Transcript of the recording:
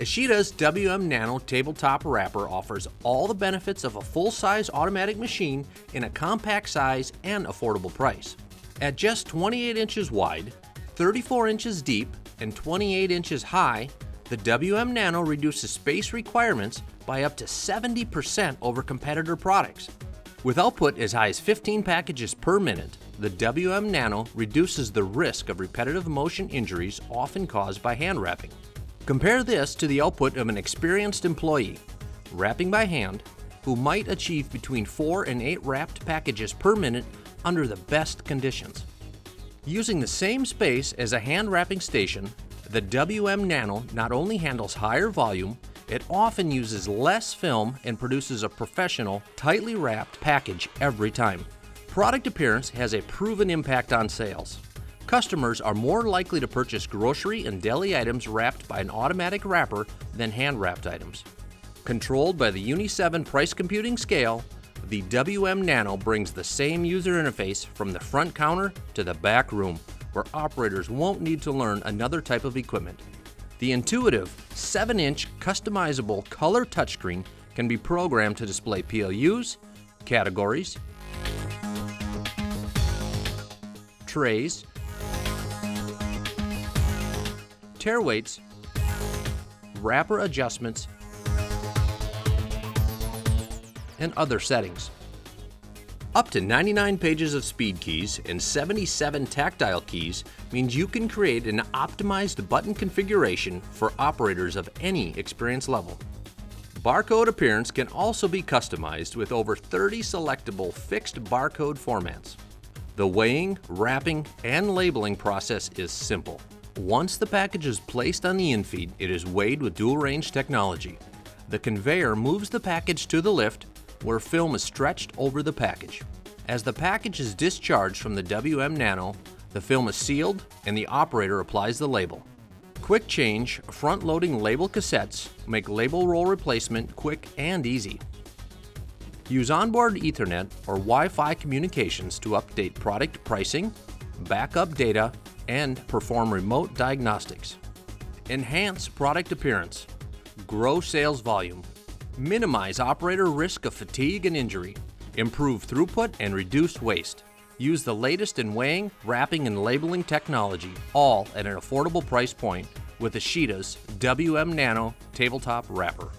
Ishida's WM-Nano tabletop wrapper offers all the benefits of a full-size automatic machine in a compact size and affordable price. At just 28 inches wide, 34 inches deep, and 28 inches high, the WM-Nano reduces space requirements by up to 70% over competitor products. With output as high as 15 packages per minute, the WM-Nano reduces the risk of repetitive motion injuries often caused by hand wrapping. Compare this to the output of an experienced employee, wrapping by hand, who might achieve between 4 and 8 wrapped packages per minute under the best conditions. Using the same space as a hand wrapping station, the WM-Nano not only handles higher volume, it often uses less film and produces a professional, tightly wrapped package every time. Product appearance has a proven impact on sales. Customers are more likely to purchase grocery and deli items wrapped by an automatic wrapper than hand-wrapped items. Controlled by the Uni 7 price computing scale, the WM-Nano brings the same user interface from the front counter to the back room, where operators won't need to learn another type of equipment. The intuitive 7-inch customizable color touchscreen can be programmed to display PLUs, categories, trays, tear weights, wrapper adjustments, and other settings. Up to 99 pages of speed keys and 77 tactile keys means you can create an optimized button configuration for operators of any experience level. Barcode appearance can also be customized with over 30 selectable fixed barcode formats. The weighing, wrapping, and labeling process is simple. Once the package is placed on the infeed, it is weighed with dual-range technology. The conveyor moves the package to the lift, where film is stretched over the package. As the package is discharged from the WM-Nano, the film is sealed and the operator applies the label. Quick change, front-loading label cassettes make label roll replacement quick and easy. Use onboard Ethernet or Wi-Fi communications to update product pricing, backup data, and perform remote diagnostics. Enhance product appearance, grow sales volume, minimize operator risk of fatigue and injury, improve throughput and reduce waste. Use the latest in weighing, wrapping, and labeling technology, all at an affordable price point with Ishida's WM-Nano tabletop wrapper.